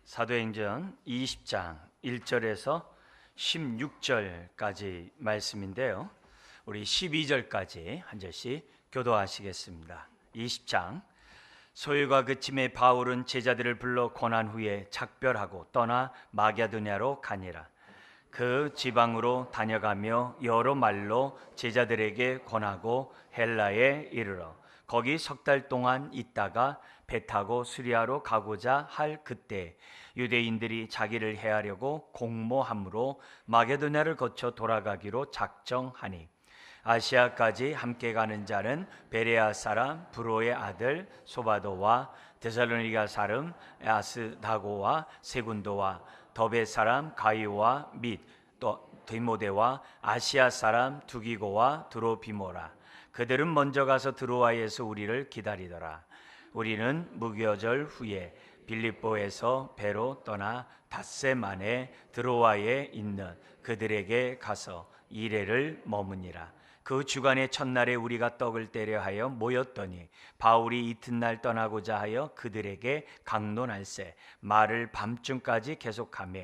사도행전 20장 1절에서 16절까지 말씀인데요. 우리 12절까지 한 절씩 교도하시겠습니다. 20장. 소요가 그침에 바울은 제자들을 불러 권한 후에 작별하고 떠나 마게도냐로 가니라. 그 지방으로 다녀가며 여러 말로 제자들에게 권하고 헬라에 이르러 거기 석 달 동안 있다가 배 타고 수리아로 가고자 할 그때 유대인들이 자기를 해하려고 공모함으로 마게도냐를 거쳐 돌아가기로 작정하니 아시아까지 함께 가는 자는 베레아 사람 브로의 아들 소바도와 데살로니가 사람 아스다고와 세군도와 더베 사람 가이오와 및 또 디모데와 아시아 사람 두기고와 드로비모라. 그들은 먼저 가서 드로아에서 우리를 기다리더라. 우리는 무교절 후에 빌립보에서 배로 떠나 닷새 만에 드로아에 있는 그들에게 가서 이레를 머무니라. 그 주간의 첫날에 우리가 떡을 떼려 하여 모였더니 바울이 이튿날 떠나고자 하여 그들에게 강론할세 말을 밤중까지 계속하며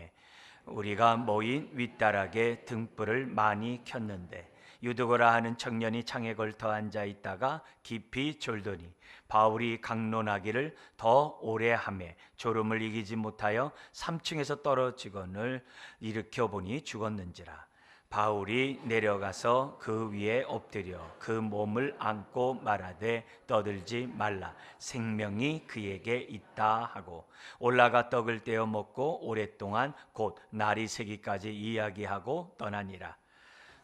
우리가 모인 윗다락에 등불을 많이 켰는데 유두고라 하는 청년이 창에 걸터 앉아 있다가 깊이 졸더니 바울이 강론하기를 더 오래 하매 졸음을 이기지 못하여 3층에서 떨어지거늘 일으켜 보니 죽었는지라. 바울이 내려가서 그 위에 엎드려 그 몸을 안고 말하되 떠들지 말라 생명이 그에게 있다 하고 올라가 떡을 떼어 먹고 오랫동안 곧 날이 새기까지 이야기하고 떠나니라.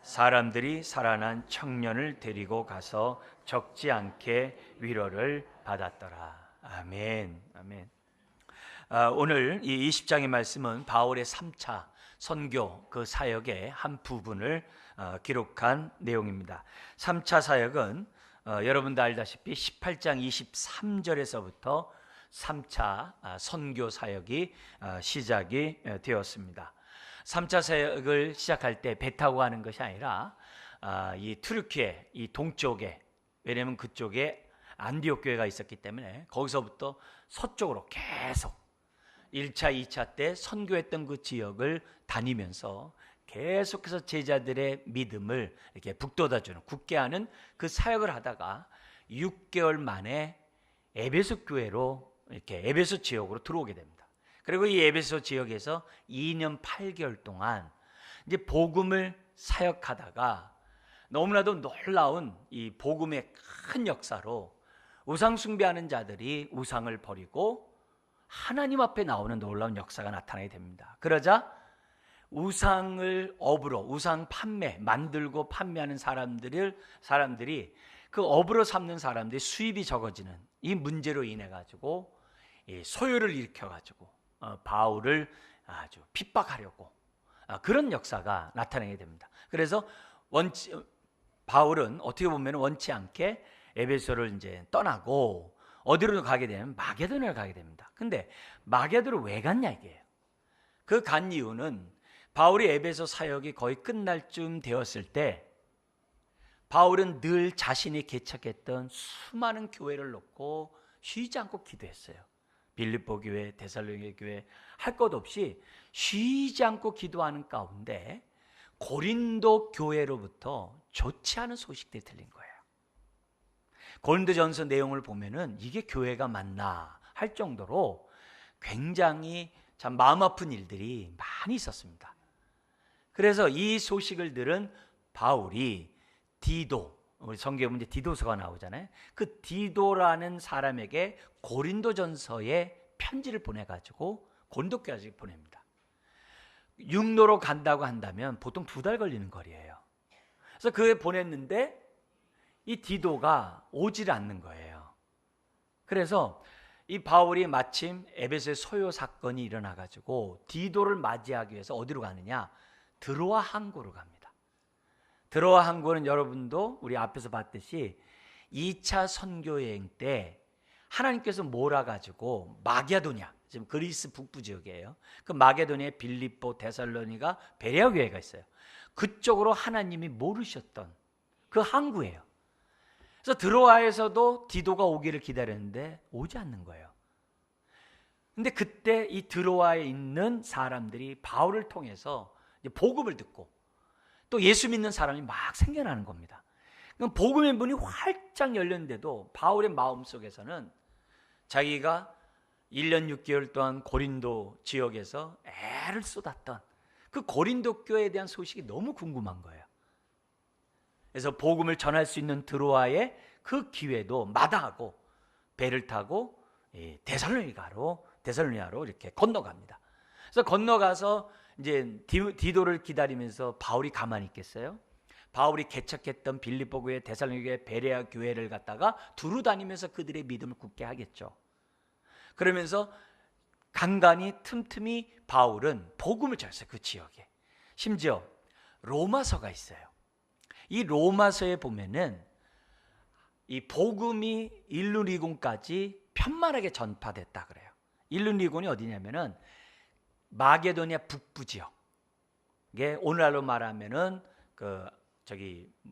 사람들이 살아난 청년을 데리고 가서 적지 않게 위로를 받았더라. 아멘. 아멘. 오늘 이 20장의 말씀은 바울의 3차 선교 그 사역의 한 부분을 기록한 내용입니다. 3차 사역은 여러분도 알다시피 18장 23절에서부터 3차 선교 사역이 시작이 되었습니다. 3차 사역을 시작할 때 배 타고 가는 것이 아니라 이 투르키에 이 동쪽에, 왜냐하면 그쪽에 안디옥 교회가 있었기 때문에 거기서부터 서쪽으로 계속 1차, 2차 때 선교했던 그 지역을 다니면서 계속해서 제자들의 믿음을 이렇게 북돋아주는, 굳게 하는 그 사역을 하다가 6개월 만에 에베소 교회로 이렇게 에베소 지역으로 들어오게 됩니다. 그리고 이 에베소 지역에서 2년 8개월 동안 이제 복음을 사역하다가 너무나도 놀라운 이 복음의 큰 역사로 우상 숭배하는 자들이 우상을 버리고 하나님 앞에 나오는 놀라운 역사가 나타나게 됩니다. 그러자 우상을 업으로, 우상 판매, 만들고 판매하는 사람들이 그 업으로 삼는 사람들이 수입이 적어지는 이 문제로 인해 가지고 소요를 일으켜 가지고 바울을 아주 핍박하려고 그런 역사가 나타나게 됩니다. 그래서 바울은 어떻게 보면 원치 않게 에베소를 이제 떠나고 어디로 가게 되면 마게도냐를 가게 됩니다. 근데 마게도를 왜 갔냐 이게요. 그 간 이유는 바울이 에베소 사역이 거의 끝날 쯤 되었을 때 바울은 늘 자신이 개척했던 수많은 교회를 놓고 쉬지 않고 기도했어요. 빌립보 교회, 데살로니가 교회 할 것 없이 쉬지 않고 기도하는 가운데 고린도 교회로부터 좋지 않은 소식들이 들린 거예요. 고린도전서 내용을 보면은 이게 교회가 맞나 할 정도로 굉장히 참 마음 아픈 일들이 많이 있었습니다. 그래서 이 소식을 들은 바울이 디도, 우리 성경에 보면 디도서가 나오잖아요. 그 디도라는 사람에게 고린도전서에 편지를 보내가지고 고린도 교회까지 보냅니다. 육로로 간다고 한다면 보통 2달 걸리는 거리예요. 그래서 그에 보냈는데 이 디도가 오질 않는 거예요. 그래서 이 바울이 마침 에베소의 소요 사건이 일어나가지고 디도를 맞이하기 위해서 어디로 가느냐? 드로아 항구로 갑니다. 드로아 항구는 여러분도 우리 앞에서 봤듯이 2차 선교여행 때 하나님께서 몰아가지고 마게도냐, 지금 그리스 북부 지역이에요. 그 마게도냐에 빌립보, 데살로니가 베레아 교회가 있어요. 그쪽으로 하나님이 모르셨던 그 항구예요. 그래서 드로아에서도 디도가 오기를 기다렸는데 오지 않는 거예요. 근데 그때 이 드로아에 있는 사람들이 바울을 통해서 이제 복음을 듣고 또 예수 믿는 사람이 막 생겨나는 겁니다. 그럼 복음의 문이 활짝 열렸는데도 바울의 마음속에서는 자기가 1년 6개월 동안 고린도 지역에서 애를 쏟았던 그 고린도 교회에 대한 소식이 너무 궁금한 거예요. 그래서 복음을 전할 수 있는 드로아의 그 기회도 마다하고 배를 타고 데살로니가로 이렇게 건너갑니다. 그래서 건너가서 이제 디도를 기다리면서 바울이 가만히 있겠어요? 바울이 개척했던 빌립보 교회, 데살로니가 베레아 교회를 갖다가 두루 다니면서 그들의 믿음을 굳게 하겠죠. 그러면서 간간히 틈틈이 바울은 복음을 전했어요. 그 지역에. 심지어 로마서가 있어요. 이 로마서에 보면은 이 복음이 일루리곤까지 편만하게 전파됐다 그래요. 일루리곤이 어디냐면은 마게도니아 북부 지역. 이게 오늘날로 말하면은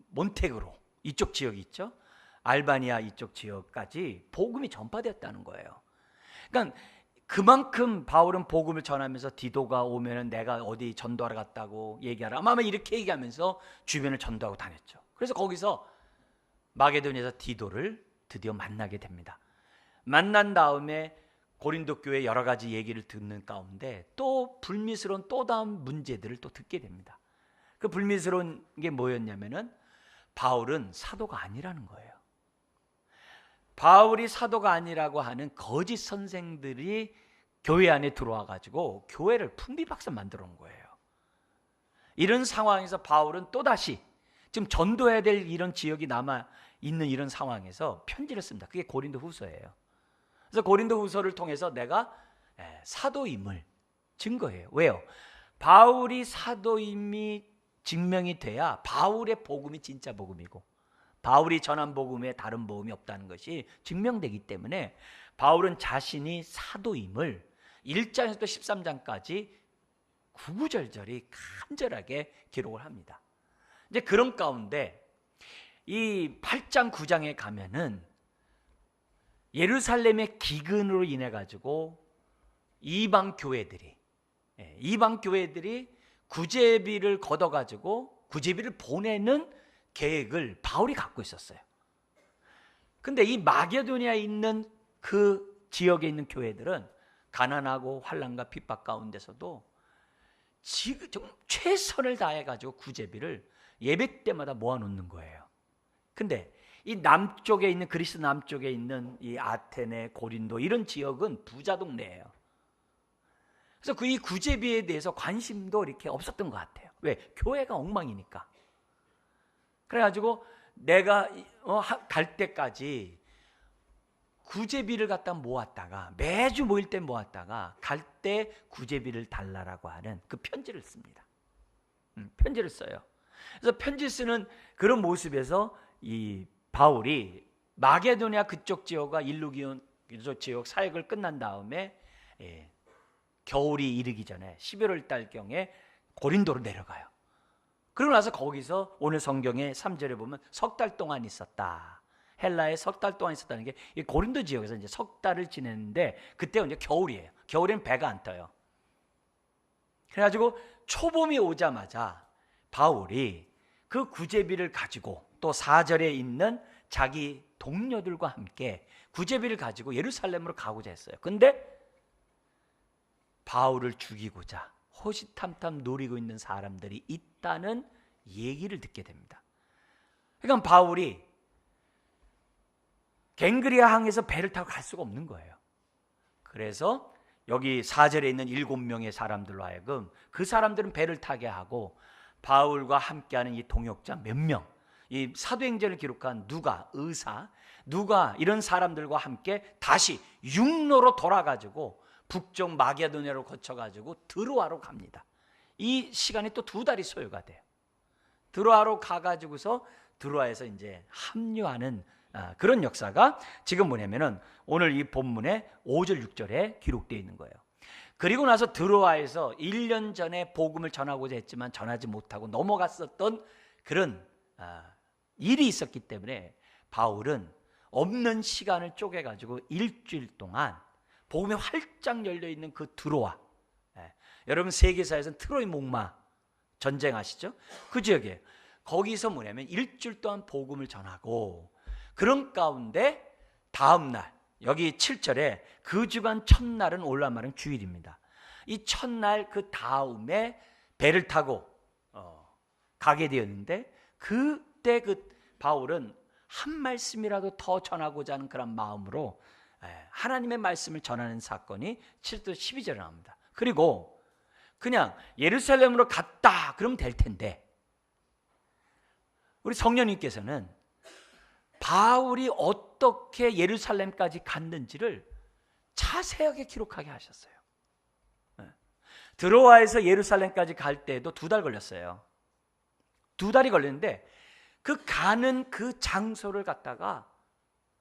몬테그로 이쪽 지역이 있죠. 알바니아 이쪽 지역까지 복음이 전파됐다는 거예요. 그러니까 그만큼 바울은 복음을 전하면서 디도가 오면은 내가 어디 전도하러 갔다고 얘기하라. 아마 이렇게 얘기하면서 주변을 전도하고 다녔죠. 그래서 거기서 마게도니아에서 디도를 드디어 만나게 됩니다. 만난 다음에 고린도 교회 여러 가지 얘기를 듣는 가운데 또 불미스러운 또 다음 문제들을 또 듣게 됩니다. 그 불미스러운 게 뭐였냐면은 바울은 사도가 아니라는 거예요. 바울이 사도가 아니라고 하는 거짓 선생들이 교회 안에 들어와 가지고 교회를 풍비박산 만들어 놓은 거예요. 이런 상황에서 바울은 또다시 지금 전도해야 될 이런 지역이 남아 있는 이런 상황에서 편지를 씁니다. 그게 고린도 후서예요. 그래서 고린도 후서를 통해서 내가 사도임을 증거해요. 왜요? 바울이 사도임이 증명이 돼야 바울의 복음이 진짜 복음이고 바울이 전한 복음에 다른 복음이 없다는 것이 증명되기 때문에 바울은 자신이 사도임을 1장에서 13장까지 구구절절히 간절하게 기록을 합니다. 이제 그런 가운데 이 8장 9장에 가면은 예루살렘의 기근으로 인해 가지고 이방 교회들이 구제비를 걷어 가지고 구제비를 보내는 계획을 바울이 갖고 있었어요. 근데 이 마게도니아에 있는 그 지역에 있는 교회들은 가난하고 환난과 핍박 가운데서도 지금 최선을 다해 가지고 구제비를 예배 때마다 모아 놓는 거예요. 근데 이 남쪽에 있는 그리스 남쪽에 있는 이 아테네, 고린도 이런 지역은 부자 동네예요. 그래서 이 구제비에 대해서 관심도 이렇게 없었던 것 같아요. 왜? 교회가 엉망이니까. 그래가지고 내가 갈 때까지 구제비를 갖다 모았다가 매주 모일 때 모았다가 갈 때 구제비를 달라라고 하는 그 편지를 씁니다. 편지를 써요. 그래서 편지 쓰는 그런 모습에서 이 바울이 마게도니아 그쪽 지역과 일루기온 그쪽 지역 사역을 끝난 다음에 겨울이 이르기 전에 11월 달경에 고린도로 내려가요. 그러고 나서 거기서 오늘 성경의 3절에 보면 석 달 동안 있었다. 헬라에 석 달 동안 있었다는 게 이 고린도 지역에서 이제 석 달을 지냈는데 그때 이제 겨울이에요. 겨울에는 배가 안 떠요. 그래가지고 초봄이 오자마자 바울이 그 구제비를 가지고 또 4절에 있는 자기 동료들과 함께 구제비를 가지고 예루살렘으로 가고자 했어요. 근데 바울을 죽이고자 호시탐탐 노리고 있는 사람들이 있다는 얘기를 듣게 됩니다. 그러니까 바울이 갱그리아 항에서 배를 타고 갈 수가 없는 거예요. 그래서 여기 4절에 있는 7명의 사람들로 하여금 그 사람들은 배를 타게 하고 바울과 함께하는 이 동역자 몇 명, 이 사도행전을 기록한 누가, 의사, 누가 이런 사람들과 함께 다시 육로로 돌아가지고 북쪽 마게도니아로 거쳐가지고 드로아로 갑니다. 이 시간이 또 2달이 소요가 돼요. 드로아로 가가지고서 드로아에서 이제 합류하는 그런 역사가 지금 뭐냐면은 오늘 이 본문의 5절 6절에 기록되어 있는 거예요. 그리고 나서 드로아에서 1년 전에 복음을 전하고자 했지만 전하지 못하고 넘어갔었던 그런 일이 있었기 때문에 바울은 없는 시간을 쪼개가지고 일주일 동안 복음이 활짝 열려 있는 그 드로아. 여러분 세계사에서는 트로이 목마 전쟁 아시죠? 그 지역이에요. 거기서 뭐냐면 일주일 동안 복음을 전하고, 그런 가운데 다음 날 여기 7절에 그 주간 첫날은 올라마른 주일입니다. 이 첫날 그 다음에 배를 타고 가게 되었는데, 그때 그 바울은 한 말씀이라도 더 전하고자 하는 그런 마음으로 하나님의 말씀을 전하는 사건이 7절 12절에 나옵니다. 그리고 그냥 예루살렘으로 갔다 그러면 될 텐데, 우리 성령님께서는 바울이 어떻게 예루살렘까지 갔는지를 자세하게 기록하게 하셨어요. 드로아에서 예루살렘까지 갈 때에도 2달 걸렸어요. 2달이 걸렸는데 그 가는 그 장소를 갖다가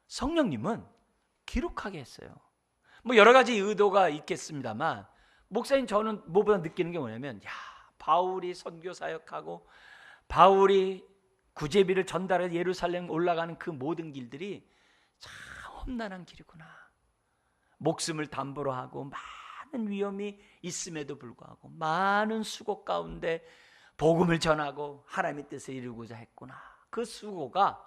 성령님은 기록하게 했어요. 뭐 여러 가지 의도가 있겠습니다만, 목사님 저는 무엇보다 느끼는 게 뭐냐면, 바울이 선교 사역하고 바울이 구제비를 전달해 예루살렘 올라가는 그 모든 길들이 참 험난한 길이구나. 목숨을 담보로 하고 많은 위험이 있음에도 불구하고 많은 수고 가운데 복음을 전하고 하나님의 뜻을 이루고자 했구나. 그 수고가,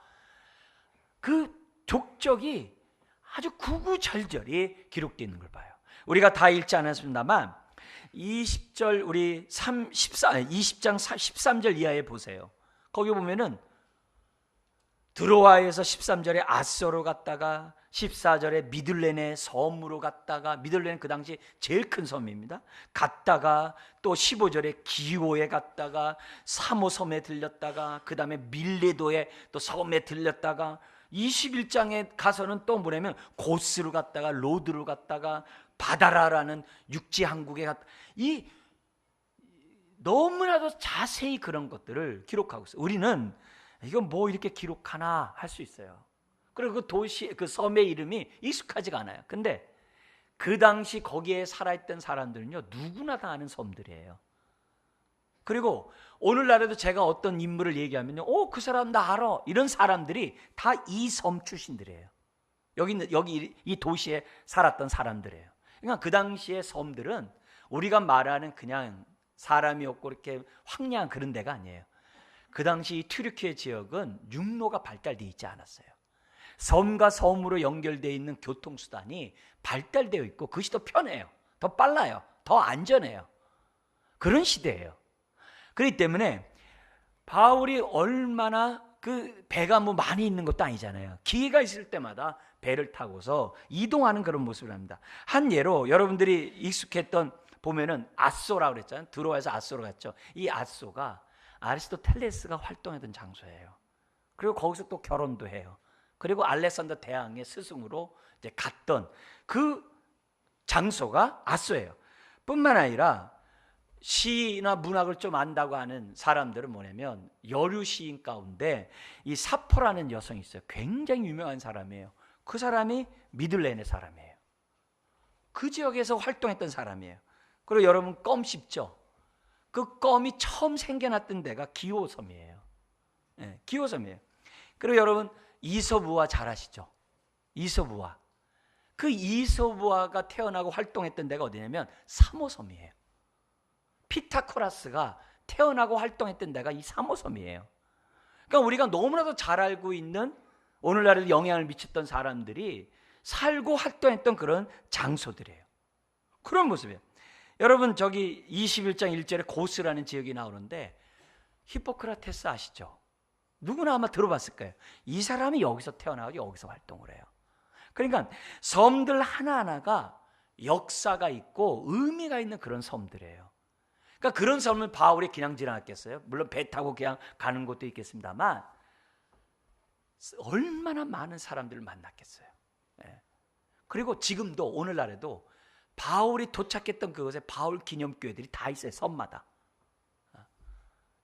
그 족적이 아주 구구절절히 기록되어 있는 걸 봐요. 우리가 다 읽지 않았습니다만 20절 우리 20장 13절 이하에 보세요. 거기 보면은 드로아에서 13절에 아소로 갔다가 14절에 미들렌의 섬으로 갔다가, 미들렌은 그 당시 제일 큰 섬입니다. 갔다가 또 15절에 기호에 갔다가 사모섬에 들렸다가 그 다음에 밀레도에 또 섬에 들렸다가 21장에 가서는 또 뭐냐면 고스로 갔다가 로드로 갔다가 바다라라는 육지 항국에 갔다. 이 너무나도 자세히 그런 것들을 기록하고 있어요. 우리는 이건 뭐 이렇게 기록하나 할 수 있어요. 그리고 그 도시, 그 섬의 이름이 익숙하지가 않아요. 근데 그 당시 거기에 살아있던 사람들은요, 누구나 다 아는 섬들이에요. 그리고 오늘날에도 제가 어떤 인물을 얘기하면요, 그 사람 나 알아. 이런 사람들이 다 이 섬 출신들이에요. 여기 이 도시에 살았던 사람들이에요. 그러니까 그 당시의 섬들은 우리가 말하는 그냥 사람이 없고 이렇게 황량한 그런 데가 아니에요. 그 당시 튀르키예 지역은 육로가 발달되어 있지 않았어요. 섬과 섬으로 연결되어 있는 교통수단이 발달되어 있고 그것이 더 편해요. 더 빨라요. 더 안전해요. 그런 시대예요. 그렇기 때문에 바울이 얼마나 그 배가 뭐 많이 있는 것도 아니잖아요. 기회가 있을 때마다 배를 타고서 이동하는 그런 모습을 합니다. 한 예로 여러분들이 익숙했던 보면은 아소라고 그랬잖아요. 드로아에서 아소로 갔죠. 이 아소가 아리스토텔레스가 활동하던 장소예요. 그리고 거기서 또 결혼도 해요. 그리고 알렉산더 대왕의 스승으로 이제 갔던 그 장소가 아소예요. 뿐만 아니라 시나 문학을 좀 안다고 하는 사람들은 뭐냐면 여류 시인 가운데 이 사포라는 여성이 있어요. 굉장히 유명한 사람이에요. 그 사람이 미들렌의 사람이에요. 그 지역에서 활동했던 사람이에요. 그리고 여러분 껌 씹죠? 그 껌이 처음 생겨났던 데가 기호섬이에요. 네, 기호섬이에요. 그리고 여러분 이솝우화 잘 아시죠? 이솝우화. 그 이솝우화가 태어나고 활동했던 데가 어디냐면 사모섬이에요. 피타고라스가 태어나고 활동했던 데가 이 사모섬이에요. 그러니까 우리가 너무나도 잘 알고 있는 오늘날에도 영향을 미쳤던 사람들이 살고 활동했던 그런 장소들이에요. 그런 모습이에요. 여러분 저기 21장 1절에 고스라는 지역이 나오는데 히포크라테스 아시죠? 누구나 아마 들어봤을 거예요. 이 사람이 여기서 태어나고 여기서 활동을 해요. 그러니까 섬들 하나하나가 역사가 있고 의미가 있는 그런 섬들이에요. 그러니까 그런 섬을 바울이 그냥 지나갔겠어요? 물론 배 타고 그냥 가는 것도 있겠습니다만 얼마나 많은 사람들을 만났겠어요. 그리고 지금도 오늘날에도 바울이 도착했던 그곳에 바울 기념교회들이 다 있어요. 섬마다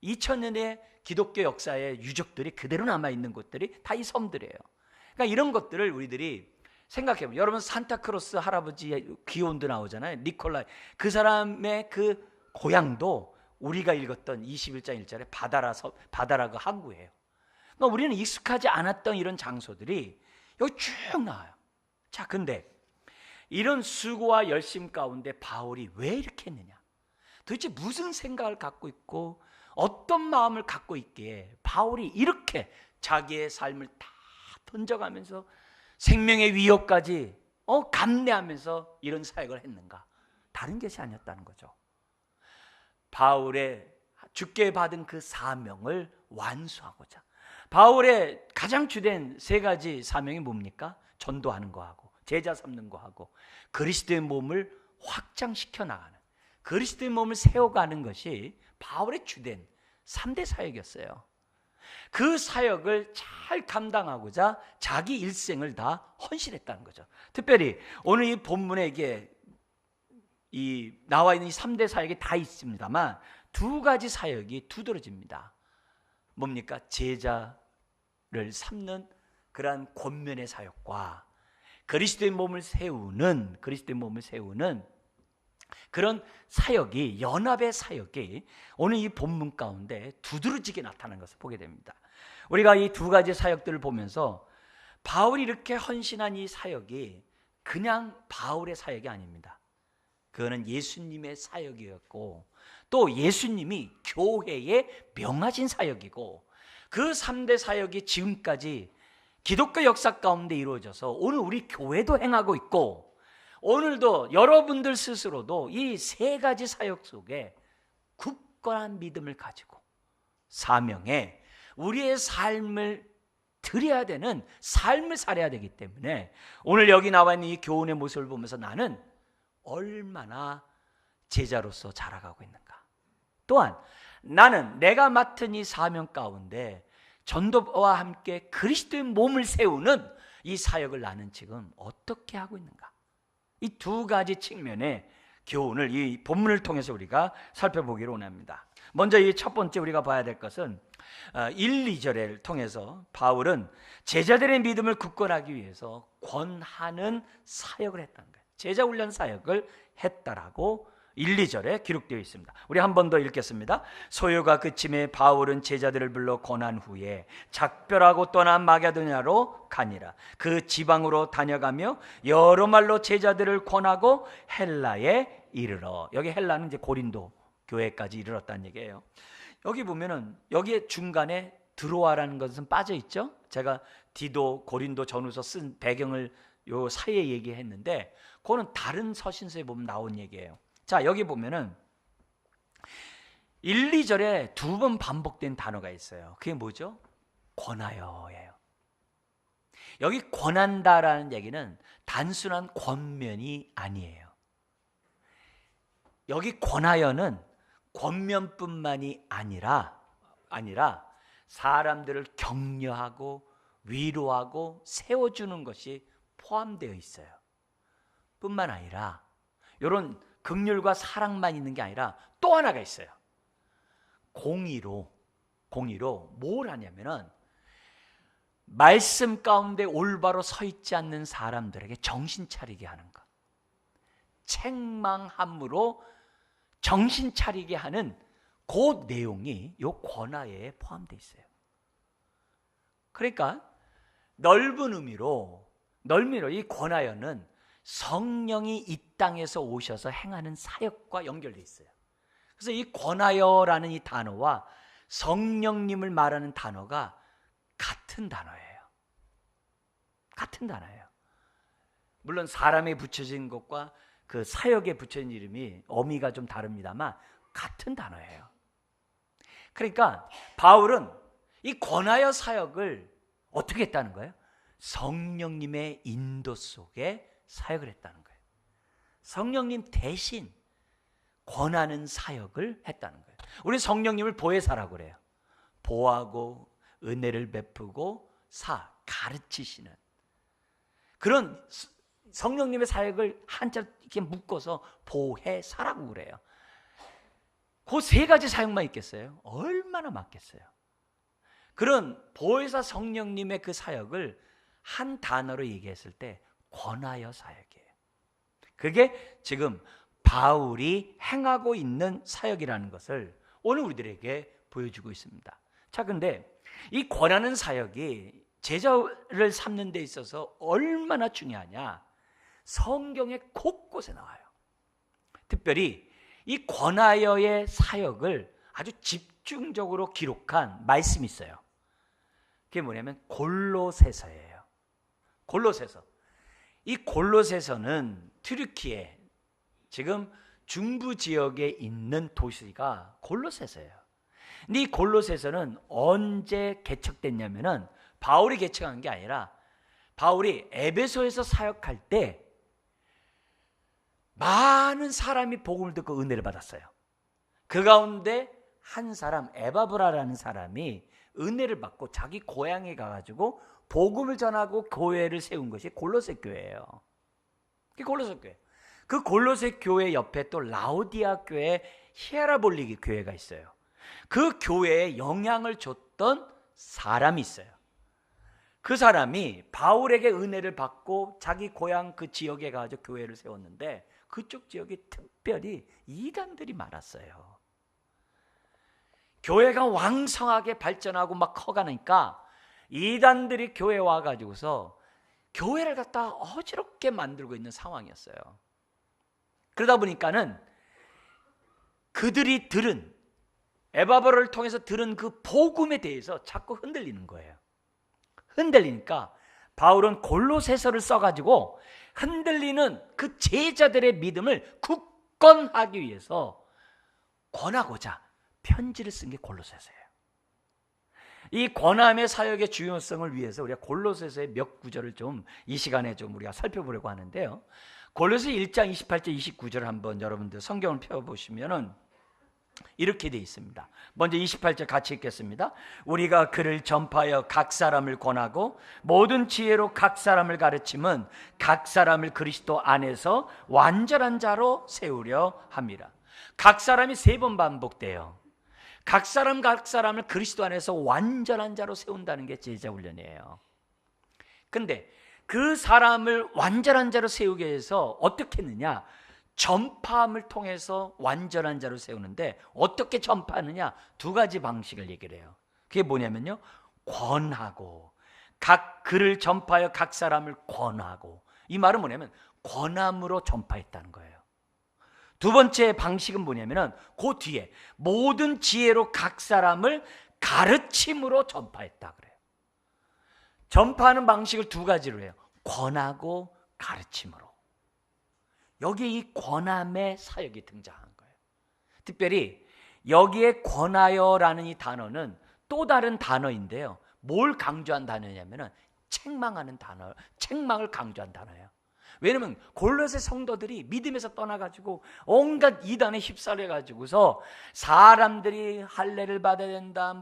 2000년의 기독교 역사의 유적들이 그대로 남아있는 곳들이 다 이 섬들이에요. 그러니까 이런 것들을 우리들이 생각해보면, 여러분 산타크로스 할아버지 기원도 나오잖아요. 니콜라이, 그 사람의 그 고향도 우리가 읽었던 21장 1절에 바다라 그 항구예요. 그러니까 우리는 익숙하지 않았던 이런 장소들이 여기 쭉 나와요. 자, 근데 이런 수고와 열심 가운데 바울이 왜 이렇게 했느냐? 도대체 무슨 생각을 갖고 있고 어떤 마음을 갖고 있기에 바울이 이렇게 자기의 삶을 다 던져가면서 생명의 위협까지 감내하면서 이런 사역을 했는가? 다른 것이 아니었다는 거죠. 바울의 주께 받은 그 사명을 완수하고자, 바울의 가장 주된 세 가지 사명이 뭡니까? 전도하는 거하고 제자 삼는 거하고 그리스도의 몸을 확장시켜 나가는, 그리스도의 몸을 세워가는 것이 바울의 주된 3대 사역이었어요. 그 사역을 잘 감당하고자 자기 일생을 다 헌신했다는 거죠. 특별히 오늘 이 본문에 이 나와 있는 이 3대 사역이 다 있습니다만 두 가지 사역이 두드러집니다. 뭡니까? 제자를 삼는 그러한 권면의 사역과 그리스도의 몸을 세우는 그런 사역이, 연합의 사역이 오늘 이 본문 가운데 두드러지게 나타나는 것을 보게 됩니다. 우리가 이 두 가지 사역들을 보면서 바울이 이렇게 헌신한 이 사역이 그냥 바울의 사역이 아닙니다. 그거는 예수님의 사역이었고 또 예수님이 교회에 명하신 사역이고, 그 3대 사역이 지금까지 기독교 역사 가운데 이루어져서 오늘 우리 교회도 행하고 있고, 오늘도 여러분들 스스로도 이 세 가지 사역 속에 굳건한 믿음을 가지고 사명에 우리의 삶을 드려야 되는 삶을 살아야 되기 때문에 오늘 여기 나와 있는 이 교훈의 모습을 보면서 나는 얼마나 제자로서 자라가고 있는가, 또한 나는 내가 맡은 이 사명 가운데 전도와 함께 그리스도의 몸을 세우는 이 사역을 나는 지금 어떻게 하고 있는가, 이 두 가지 측면의 교훈을 이 본문을 통해서 우리가 살펴보기를 원합니다. 먼저 이 첫 번째 우리가 봐야 될 것은 1, 2절을 통해서 바울은 제자들의 믿음을 굳건하기 위해서 권하는 사역을 했다는 거예요. 제자 훈련 사역을 했다라고 1, 2절에 기록되어 있습니다. 우리 한 번 더 읽겠습니다. 소요가 그침에 바울은 제자들을 불러 권한 후에 작별하고 떠난 마게도냐로 가니라. 그 지방으로 다녀가며 여러 말로 제자들을 권하고 헬라에 이르러. 여기 헬라는 이제 고린도 교회까지 이르렀다는 얘기예요. 여기 보면은 여기에 중간에 드로아라는 것은 빠져 있죠. 제가 디도 고린도 전후서 쓴 배경을 요 사이에 얘기했는데 그거는 다른 서신서에 보면 나온 얘기예요. 자, 여기 보면은 1, 2절에 두 번 반복된 단어가 있어요. 그게 뭐죠? 권하여예요. 여기 권한다라는 얘기는 단순한 권면이 아니에요. 여기 권하여는 권면뿐만이 아니라 사람들을 격려하고 위로하고 세워주는 것이 포함되어 있어요. 뿐만 아니라 이런 긍휼과 사랑만 있는 게 아니라 또 하나가 있어요. 공의로 뭘 하냐면은 말씀 가운데 올바로 서 있지 않는 사람들에게 정신 차리게 하는 것, 책망함으로 정신 차리게 하는 그 내용이 이 권하에 포함되어 있어요. 그러니까 넓은 의미로 이 권하여는 성령이 이 땅에서 오셔서 행하는 사역과 연결되어 있어요. 그래서 이 권하여라는 이 단어와 성령님을 말하는 단어가 같은 단어예요. 같은 단어예요. 물론 사람에 붙여진 것과 그 사역에 붙여진 이름이 어미가 좀 다릅니다만 같은 단어예요. 그러니까 바울은 이 권하여 사역을 어떻게 했다는 거예요? 성령님의 인도 속에 사역을 했다는 거예요. 성령님 대신 권하는 사역을 했다는 거예요. 우리 성령님을 보혜사라고 그래요. 보하고 은혜를 베푸고 가르치시는 그런 성령님의 사역을 한자로 이렇게 묶어서 보혜사라고 그래요. 그 세 가지 사역만 있겠어요? 얼마나 많겠어요? 그런 보혜사 성령님의 그 사역을 한 단어로 얘기했을 때 권하여 사역이에요. 그게 지금 바울이 행하고 있는 사역이라는 것을 오늘 우리들에게 보여주고 있습니다. 자, 근데 이 권하는 사역이 제자를 삼는 데 있어서 얼마나 중요하냐? 성경의 곳곳에 나와요. 특별히 이 권하여의 사역을 아주 집중적으로 기록한 말씀이 있어요. 그게 뭐냐면 골로새서예요. 골로새서. 이 골로새서는 튀르키예, 지금 중부 지역에 있는 도시가 골로새서예요. 근데 이 골로새서는 언제 개척됐냐면은 바울이 개척한 게 아니라 바울이 에베소에서 사역할 때 많은 사람이 복음을 듣고 은혜를 받았어요. 그 가운데 한 사람, 에바브라라는 사람이 은혜를 받고 자기 고향에 가가지고 복음을 전하고 교회를 세운 것이 골로새 교회예요. 그게 골로새 교회. 그 골로새 교회 옆에 또 라오디아 교회, 히에라볼리 교회가 있어요. 그 교회에 영향을 줬던 사람이 있어요. 그 사람이 바울에게 은혜를 받고 자기 고향 그 지역에 가서 교회를 세웠는데 그쪽 지역에 특별히 이단들이 많았어요. 교회가 왕성하게 발전하고 막 커가니까 이단들이 교회에 와가지고서 교회를 갖다 어지럽게 만들고 있는 상황이었어요. 그러다 보니까는 그들이 들은, 에바브라를 통해서 들은 그 복음에 대해서 자꾸 흔들리는 거예요. 흔들리니까 바울은 골로새서를 써가지고 흔들리는 그 제자들의 믿음을 굳건하기 위해서 권하고자 편지를 쓴 게 골로새서예요. 이 권함의 사역의 중요성을 위해서 우리가 골로새서의 몇 구절을 좀 이 시간에 좀 우리가 살펴보려고 하는데요. 골로새 1장 28절 29절 한번 여러분들 성경을 펴보시면은 이렇게 되어 있습니다. 먼저 28절 같이 읽겠습니다. 우리가 그를 전파하여 각 사람을 권하고 모든 지혜로 각 사람을 가르침은 각 사람을 그리스도 안에서 완전한 자로 세우려 합니다. 각 사람이 3번 반복돼요. 각 사람을 그리스도 안에서 완전한 자로 세운다는 게 제자 훈련이에요. 근데 그 사람을 완전한 자로 세우기 위해서 어떻게 했느냐? 전파함을 통해서 완전한 자로 세우는데 어떻게 전파하느냐? 2가지 방식을 얘기를 해요. 그게 뭐냐면요, 권하고, 그를 전파하여 각 사람을 권하고. 이 말은 뭐냐면 권함으로 전파했다는 거예요. 2번째 방식은 뭐냐면은 그 뒤에 모든 지혜로 각 사람을 가르침으로 전파했다 그래요. 전파하는 방식을 2가지로 해요. 권하고 가르침으로. 여기에 이 권함의 사역이 등장한 거예요. 특별히 여기에 권하여라는 이 단어는 또 다른 단어인데요. 뭘 강조한 단어냐면은 책망하는 단어, 책망을 강조한 단어예요. 왜냐면 골로새 성도들이 믿음에서 떠나가지고 온갖 이단에 휩싸려가지고서 사람들이 할례를 받아야 된다,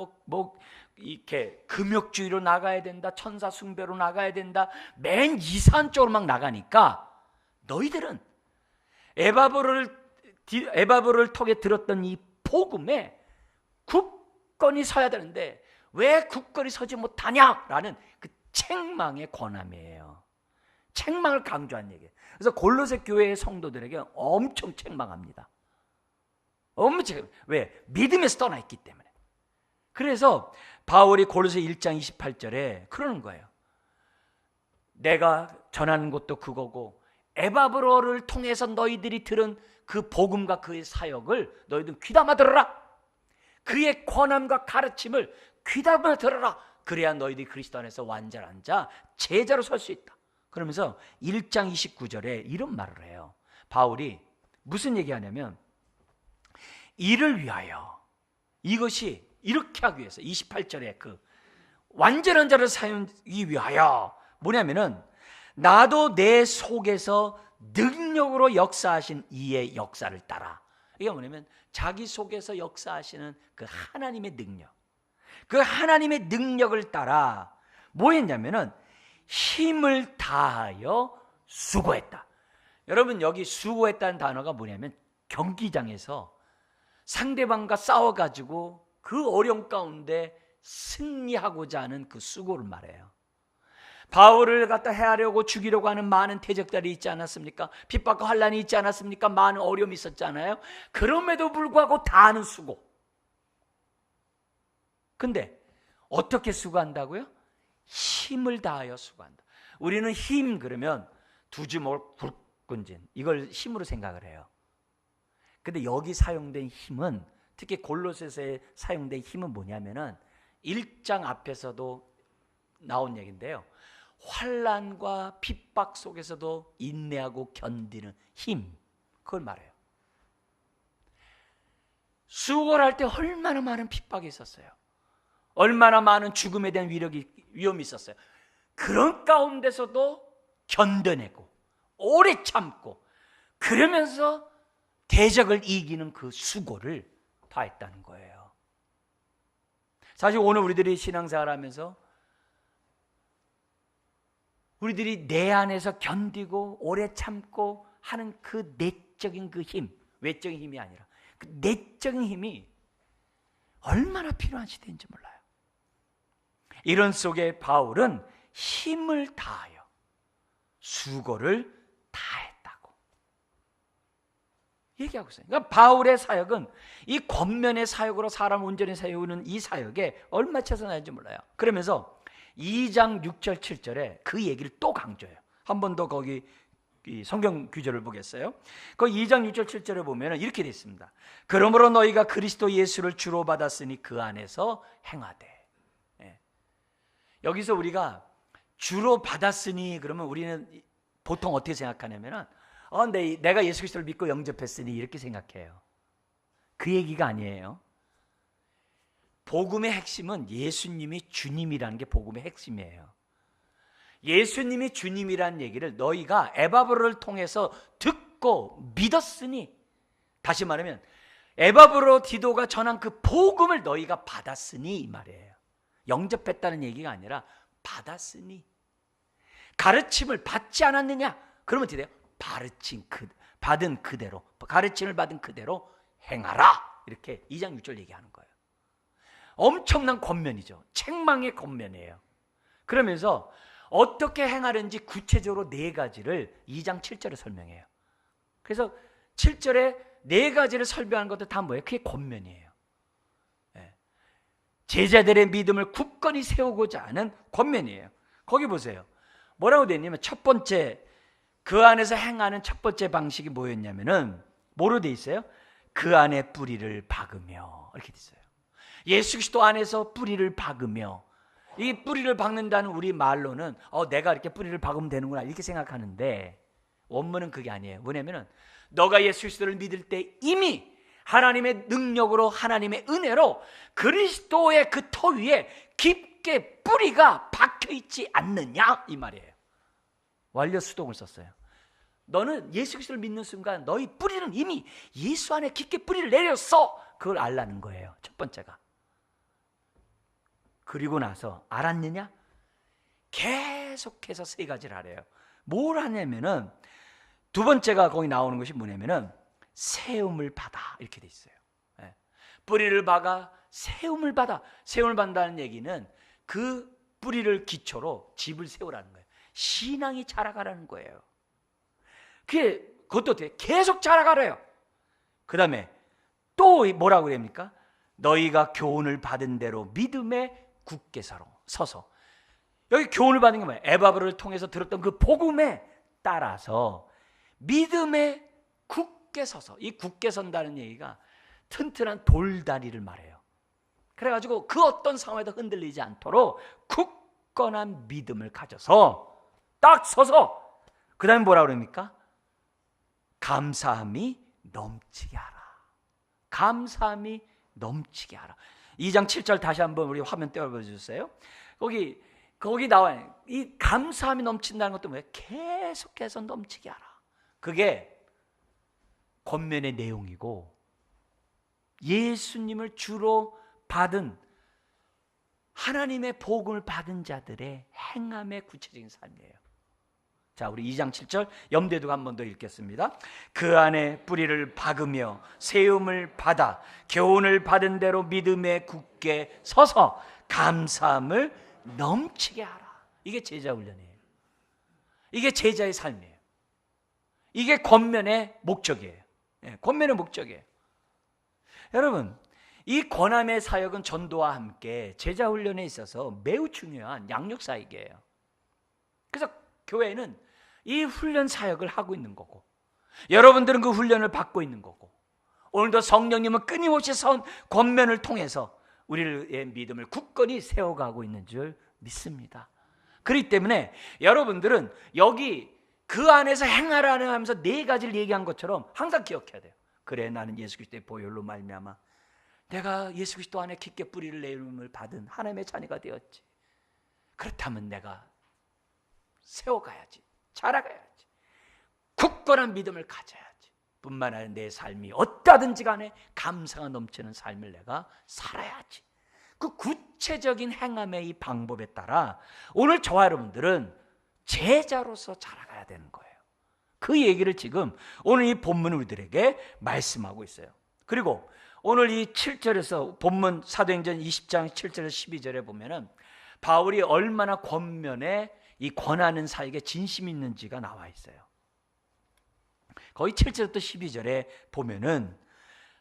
이렇게 금욕주의로 나가야 된다, 천사 숭배로 나가야 된다, 맨 이상한 쪽으로 막 나가니까 너희들은 에바브를 통해 들었던 이 복음에 굳건히 서야 되는데 왜 굳건히 서지 못하냐라는 그 책망의 권함이에요. 책망을 강조한 얘기예요. 그래서 골로새 교회의 성도들에게 엄청 책망합니다. 엄청. 왜? 믿음에서 떠나 있기 때문에. 그래서 바울이 골로새 1장 28절에 그러는 거예요. 내가 전하는 것도 그거고 에바브로를 통해서 너희들이 들은 그 복음과 그의 사역을 너희들 귀담아 들어라. 그의 권함과 가르침을 귀담아 들어라. 그래야 너희들이 그리스도 안에서 완전한 자, 제자로 설 수 있다. 그러면서 1장 29절에 이런 말을 해요. 바울이 무슨 얘기하냐면 이를 위하여, 이것이 이렇게 하기 위해서 28절에 그 완전한 자를 세우기 위하여 뭐냐면은 나도 내 속에서 능력으로 역사하신 이의 역사를 따라. 이게 뭐냐면 자기 속에서 역사하시는 그 하나님의 능력, 그 하나님의 능력을 따라 뭐 했냐면은 힘을 다하여 수고했다. 여러분 여기 수고했다는 단어가 뭐냐면 경기장에서 상대방과 싸워가지고 그 어려움 가운데 승리하고자 하는 그 수고를 말해요. 바울을 갖다 해하려고 죽이려고 하는 많은 대적들이 있지 않았습니까? 핍박과 환난이 있지 않았습니까? 많은 어려움이 있었잖아요. 그럼에도 불구하고 다하는 수고. 근데 어떻게 수고한다고요? 힘을 다하여 수고한다. 우리는 힘 그러면 두 주먹을 굵은진, 이걸 힘으로 생각을 해요. 근데 여기 사용된 힘은, 특히 골로새서에 사용된 힘은 뭐냐면은 1장 앞에서도 나온 얘기인데요, 환난과 핍박 속에서도 인내하고 견디는 힘, 그걸 말해요. 수고를 할 때 얼마나 많은 핍박이 있었어요. 얼마나 많은 죽음에 대한 위험이 있었어요. 그런 가운데서도 견뎌내고 오래 참고 그러면서 대적을 이기는 그 수고를 다했다는 거예요. 사실 오늘 우리들이 신앙생활하면서 우리들이 내 안에서 견디고 오래 참고 하는 그 내적인 그 힘, 외적인 힘이 아니라 그 내적인 힘이 얼마나 필요한 시대인지 몰라요. 이런 속에 바울은 힘을 다하여 수고를 다했다고 얘기하고 있어요. 그러니까 바울의 사역은 이 겉면의 사역으로 사람 온전히 세우는 이 사역에 얼마 최선하는지 몰라요. 그러면서 2장 6절 7절에 그 얘기를 또 강조해요. 한 번 더 거기 성경 구절을 보겠어요. 그 2장 6절 7절에 보면 이렇게 되어 있습니다. 그러므로 너희가 그리스도 예수를 주로 받았으니 그 안에서 행하되. 여기서 우리가 주로 받았으니 그러면 우리는 보통 어떻게 생각하냐면 내가 예수 그리스도를 믿고 영접했으니 이렇게 생각해요. 그 얘기가 아니에요. 복음의 핵심은 예수님이 주님이라는 게 복음의 핵심이에요. 예수님이 주님이라는 얘기를 너희가 에바브로를 통해서 듣고 믿었으니, 다시 말하면 에바브로 디도가 전한 그 복음을 너희가 받았으니 이 말이에요. 영접했다는 얘기가 아니라 받았으니. 가르침을 받지 않았느냐? 그러면 어떻게 돼요? 받은 그대로, 가르침을 받은 그대로 행하라, 이렇게 2장 6절 얘기하는 거예요. 엄청난 권면이죠. 책망의 권면이에요. 그러면서 어떻게 행하는지 구체적으로 4가지를 2장 7절에 설명해요. 그래서 7절에 4가지를 설명하는 것도 다 뭐예요? 그게 권면이에요. 제자들의 믿음을 굳건히 세우고자 하는 권면이에요. 거기 보세요. 뭐라고 되어 있냐면 첫 번째, 그 안에서 행하는 첫 번째 방식이 뭐였냐면은 뭐로 되어 있어요? 그 안에 뿌리를 박으며, 이렇게 되어 있어요. 예수 그리스도 안에서 뿌리를 박으며. 이 뿌리를 박는다는 우리 말로는 내가 이렇게 뿌리를 박으면 되는구나 이렇게 생각하는데, 원문은 그게 아니에요. 뭐냐면은 너가 예수 그리스도를 믿을 때 이미 하나님의 능력으로, 하나님의 은혜로 그리스도의 그 터 위에 깊게 뿌리가 박혀 있지 않느냐 이 말이에요. 완료 수동을 썼어요. 너는 예수 그리스도를 믿는 순간 너희 뿌리는 이미 예수 안에 깊게 뿌리를 내렸어. 그걸 알라는 거예요. 첫 번째가. 그리고 나서 알았느냐? 계속해서 3가지를 하래요. 뭘 하냐면은 두 번째가 거기 나오는 것이 뭐냐면은 세움을 받아, 이렇게 돼 있어요. 뿌리를 박아 세움을 받아. 세움을 받는다는 얘기는 그 뿌리를 기초로 집을 세우라는 거예요. 신앙이 자라가라는 거예요. 그것도 어떻게 계속 자라가래요. 그 다음에 또 뭐라고 그럽니까? 너희가 교훈을 받은 대로 믿음에 굳게 서서. 여기 교훈을 받는 게 뭐예요? 에바브로를 통해서 들었던 그 복음에 따라서 믿음에 굳게 서서. 이 굳게 선다는 얘기가 튼튼한 돌다리를 말해요. 그래가지고 그 어떤 상황에도 흔들리지 않도록 굳건한 믿음을 가져서 딱 서서, 그 다음에 뭐라고 그럽니까? 감사함이 넘치게 하라. 감사함이 넘치게 하라. 2장 7절 다시 한번 우리 화면 띄워주세요. 거기 나와요. 이 감사함이 넘친다는 것도 뭐예요? 계속해서 넘치게 하라. 그게 권면의 내용이고 예수님을 주로 받은, 하나님의 복음을 받은 자들의 행함의 구체적인 삶이에요. 자, 우리 2장 7절 염두에 한 번 더 읽겠습니다. 그 안에 뿌리를 박으며 세움을 받아 교훈을 받은 대로 믿음에 굳게 서서 감사함을 넘치게 하라. 이게 제자 훈련이에요. 이게 제자의 삶이에요. 이게 권면의 목적이에요. 권면의 목적이에요. 여러분, 이 권함의 사역은 전도와 함께 제자 훈련에 있어서 매우 중요한 양육사역이에요. 그래서 교회는 이 훈련 사역을 하고 있는 거고, 여러분들은 그 훈련을 받고 있는 거고, 오늘도 성령님은 끊임없이 권면을 통해서 우리의 믿음을 굳건히 세워가고 있는 줄 믿습니다. 그렇기 때문에 여러분들은 여기 그 안에서 행하라는 하면서 네 가지를 얘기한 것처럼 항상 기억해야 돼요. 그래, 나는 예수 그리스도의 보혈로 말미암아 내가 예수 그리스도 안에 깊게 뿌리를 내림을 받은 하나님의 자녀가 되었지. 그렇다면 내가 세워가야지, 자라가야지, 굳건한 믿음을 가져야지. 뿐만 아니라 내 삶이 어떠하든지 간에 감사가 넘치는 삶을 내가 살아야지. 그 구체적인 행함의 이 방법에 따라 오늘 저와 여러분들은 제자로서 자라가야 되는 거예요. 그 얘기를 지금 오늘 이 본문은 우리들에게 말씀하고 있어요. 그리고 오늘 이 7절에서 본문 사도행전 20장 7절에서 12절에 보면은 바울이 얼마나 권면에 이 권하는 사역에 진심이 있는지가 나와 있어요. 거의 7절부터 12절에 보면은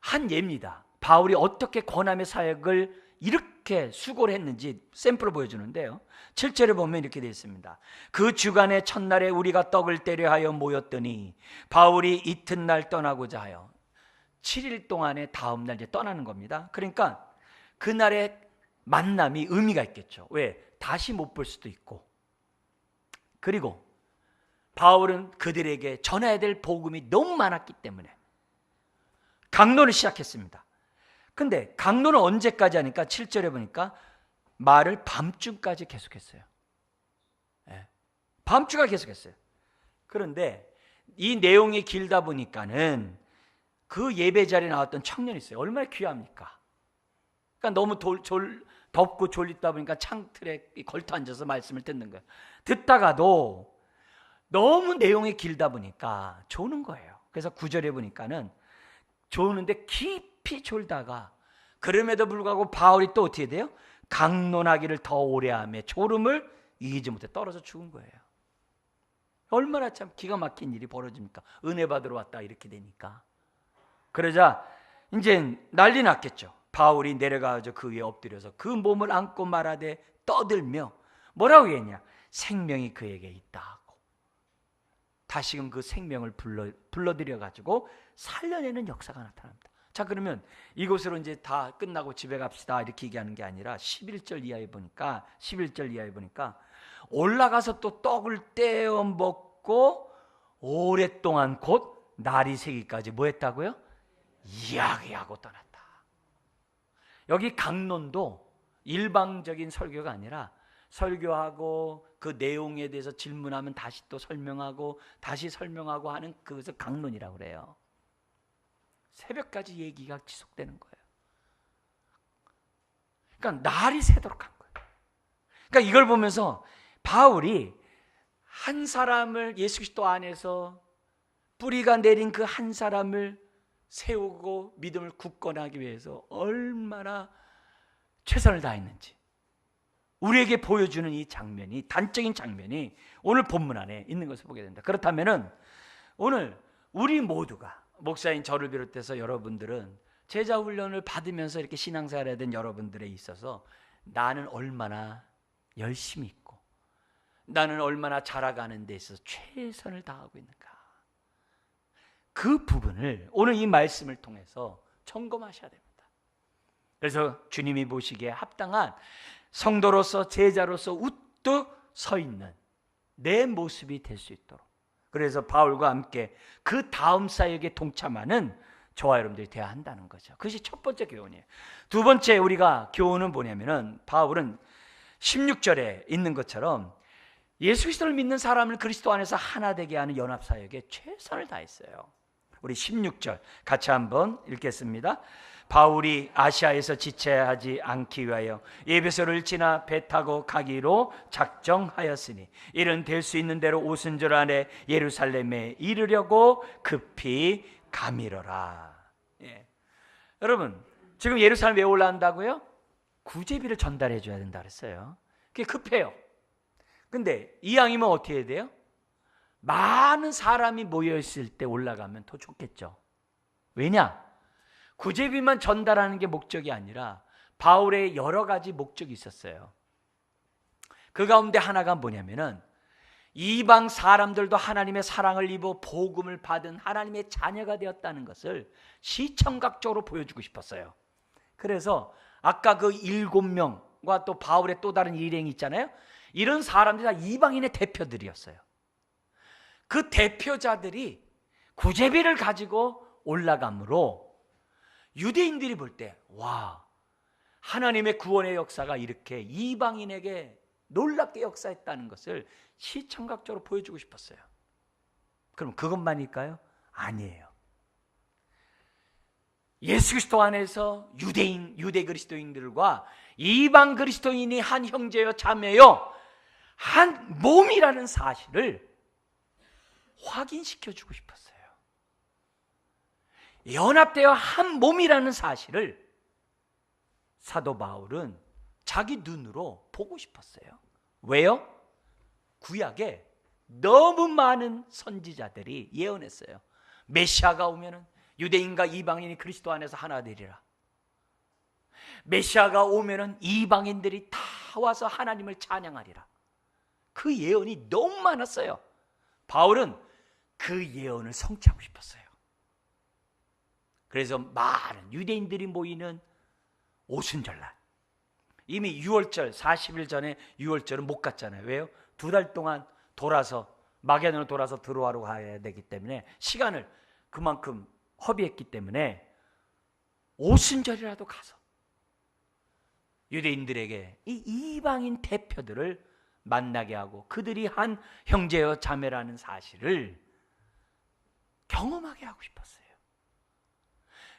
한 예입니다. 바울이 어떻게 권함의 사역을 이렇게 수고를 했는지 샘플을 보여주는데요. 7절에 보면 이렇게 되어 있습니다. 그 주간의 첫날에 우리가 떡을 떼려 하여 모였더니 바울이 이튿날 떠나고자 하여 7일 동안의 다음날 이제 떠나는 겁니다. 그러니까 그날의 만남이 의미가 있겠죠. 왜? 다시 못 볼 수도 있고, 그리고 바울은 그들에게 전해야 될 복음이 너무 많았기 때문에 강론을 시작했습니다. 근데 강론은 언제까지 하니까 7절에 보니까 말을 밤중까지 계속했어요. 밤중까지 계속했어요. 그런데 이 내용이 길다 보니까는 그 예배 자리에 나왔던 청년이 있어요. 얼마나 귀합니까? 그러니까 너무 덥고 졸리다 보니까 창틀에 걸터 앉아서 말씀을 듣는 거예요. 듣다가도 너무 내용이 길다 보니까 조는 거예요. 그래서 9절에 보니까는 조는데 깊이 졸다가, 그럼에도 불구하고 바울이 또 어떻게 돼요? 강론하기를 더 오래 하며 졸음을 이기지 못해 떨어져 죽은 거예요. 얼마나 참 기가 막힌 일이 벌어집니까? 은혜 받으러 왔다 이렇게 되니까. 그러자 이제 난리 났겠죠. 바울이 내려가서 그 위에 엎드려서 그 몸을 안고 말하되 떠들며 뭐라고 했냐? 생명이 그에게 있다 하고 다시금 그 생명을 불러들여 가지고 살려내는 역사가 나타납니다. 자, 그러면 이곳으로 이제 다 끝나고 집에 갑시다 이렇게 얘기하는 게 아니라 11절 이하에 보니까 올라가서 또 떡을 떼어 먹고 오랫동안 곧 날이 새기까지 뭐 했다고요? 이야기하고 떠났다. 여기 강론도 일방적인 설교가 아니라 설교하고 그 내용에 대해서 질문하면 다시 또 설명하고 다시 설명하고 하는 그것을 강론이라고 그래요. 새벽까지 얘기가 지속되는 거예요. 그러니까 날이 새도록 한 거예요. 그러니까 이걸 보면서 바울이 한 사람을 예수 그리스도 안에서 뿌리가 내린 그 한 사람을 세우고 믿음을 굳건하기 위해서 얼마나 최선을 다했는지 우리에게 보여주는 이 장면이, 단적인 장면이 오늘 본문 안에 있는 것을 보게 된다. 그렇다면은 오늘 우리 모두가, 목사인 저를 비롯해서 여러분들은 제자 훈련을 받으면서 이렇게 신앙생활에 된 여러분들에 있어서 나는 얼마나 열심히 있고 나는 얼마나 자라가는 데 있어서 최선을 다하고 있는가, 그 부분을 오늘 이 말씀을 통해서 점검하셔야 됩니다. 그래서 주님이 보시기에 합당한 성도로서, 제자로서 우뚝 서 있는 내 모습이 될 수 있도록, 그래서 바울과 함께 그 다음 사역에 동참하는 저와 여러분들이 되어야 한다는 거죠. 그것이 첫 번째 교훈이에요. 두 번째 우리가 교훈은 뭐냐면은, 바울은 16절에 있는 것처럼 예수 그리스도를 믿는 사람을 그리스도 안에서 하나 되게 하는 연합 사역에 최선을 다했어요. 우리 16절 같이 한번 읽겠습니다. 바울이 아시아에서 지체하지 않기 위하여 에베소를 지나 배 타고 가기로 작정하였으니 이는 될 수 있는 대로 오순절 안에 예루살렘에 이르려고 급히 가미러라. 여러분, 지금 예루살렘 왜 올라간다고요? 구제비를 전달해 줘야 된다 그랬어요. 그게 급해요. 근데 이왕이면 어떻게 해야 돼요? 많은 사람이 모여있을 때 올라가면 더 좋겠죠. 왜냐? 구제비만 전달하는 게 목적이 아니라 바울의 여러 가지 목적이 있었어요. 그 가운데 하나가 뭐냐면은 이방 사람들도 하나님의 사랑을 입어 복음을 받은 하나님의 자녀가 되었다는 것을 시청각적으로 보여주고 싶었어요. 그래서 아까 그 7명과 또 바울의 또 다른 일행이 있잖아요. 이런 사람들이 다 이방인의 대표들이었어요. 그 대표자들이 구제비를 가지고 올라가므로 유대인들이 볼 때 와, 하나님의 구원의 역사가 이렇게 이방인에게 놀랍게 역사했다는 것을 시청각적으로 보여주고 싶었어요. 그럼 그것만일까요? 아니에요. 예수 그리스도 안에서 유대 그리스도인들과 이방 그리스도인이 한 형제요 자매요 한 몸이라는 사실을 확인시켜 주고 싶었어요. 연합되어 한 몸이라는 사실을 사도 바울은 자기 눈으로 보고 싶었어요. 왜요? 구약에 너무 많은 선지자들이 예언했어요. 메시아가 오면은 유대인과 이방인이 그리스도 안에서 하나 되리라. 메시아가 오면은 이방인들이 다 와서 하나님을 찬양하리라. 그 예언이 너무 많았어요. 바울은 그 예언을 성취하고 싶었어요. 그래서 많은 유대인들이 모이는 오순절날, 이미 6월절 40일 전에 6월절은 못 갔잖아요. 왜요? 2달 동안 돌아서 마게도냐로 돌아서 드로아로 가야 되기 때문에 시간을 그만큼 허비했기 때문에 오순절이라도 가서 유대인들에게 이 이방인 대표들을 만나게 하고 그들이 한 형제여 자매라는 사실을 경험하게 하고 싶었어요.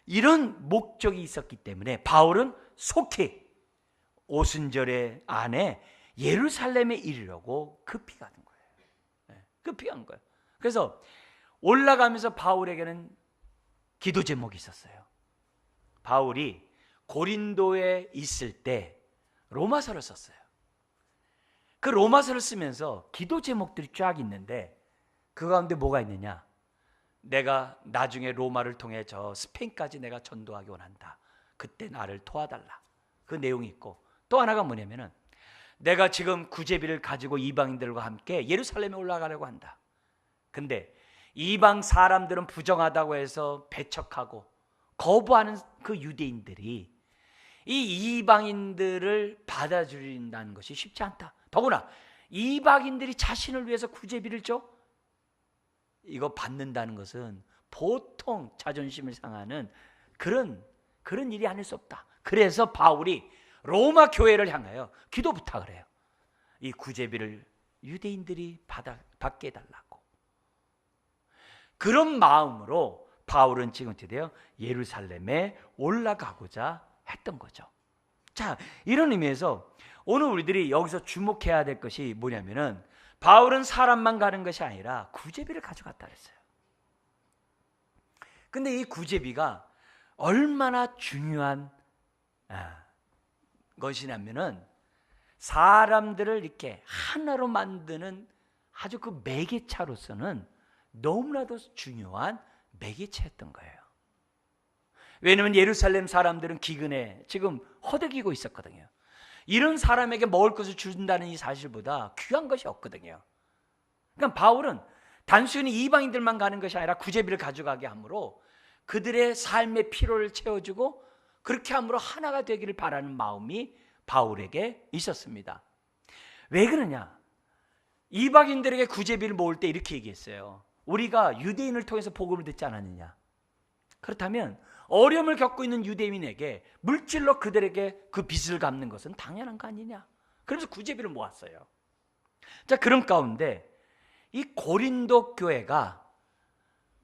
이런 목적이 있었기 때문에 바울은 속히 오순절의 안에 예루살렘에 이르려고 급히 가는 거예요. 급히 간 거예요. 그래서 올라가면서 바울에게는 기도 제목이 있었어요. 바울이 고린도에 있을 때 로마서를 썼어요. 그 로마서를 쓰면서 기도 제목들이 쫙 있는데 그 가운데 뭐가 있느냐? 내가 나중에 로마를 통해 저 스페인까지 내가 전도하기 원한다. 그때 나를 도와달라. 그 내용이 있고, 또 하나가 뭐냐면은 내가 지금 구제비를 가지고 이방인들과 함께 예루살렘에 올라가려고 한다. 근데 이방 사람들은 부정하다고 해서 배척하고 거부하는 그 유대인들이 이 이방인들을 받아들인다는 것이 쉽지 않다. 더구나 이방인들이 자신을 위해서 구제비를 줘? 이거 받는다는 것은 보통 자존심을 상하는 그런 일이 아닐 수 없다. 그래서 바울이 로마 교회를 향하여 기도 부탁을 해요. 이 구제비를 유대인들이 받게 해달라고. 그런 마음으로 바울은 지금 어떻게 돼요? 예루살렘에 올라가고자 했던 거죠. 자, 이런 의미에서 오늘 우리들이 여기서 주목해야 될 것이 뭐냐면은 바울은 사람만 가는 것이 아니라 구제비를 가져갔다 그랬어요. 근데 이 구제비가 얼마나 중요한 것이냐면은 사람들을 이렇게 하나로 만드는 아주 그 매개차로서는 너무나도 중요한 매개체였던 거예요. 왜냐하면 예루살렘 사람들은 기근에 지금 허덕이고 있었거든요. 이런 사람에게 먹을 것을 준다는 이 사실보다 귀한 것이 없거든요. 그러니까 바울은 단순히 이방인들만 가는 것이 아니라 구제비를 가져가게 함으로 그들의 삶의 피로를 채워주고 그렇게 함으로 하나가 되기를 바라는 마음이 바울에게 있었습니다. 왜 그러냐? 이방인들에게 구제비를 모을 때 이렇게 얘기했어요. 우리가 유대인을 통해서 복음을 듣지 않았느냐? 그렇다면 어려움을 겪고 있는 유대인에게 물질로 그들에게 그 빚을 갚는 것은 당연한 거 아니냐? 그래서 구제비를 모았어요. 자, 그런 가운데 이 고린도 교회가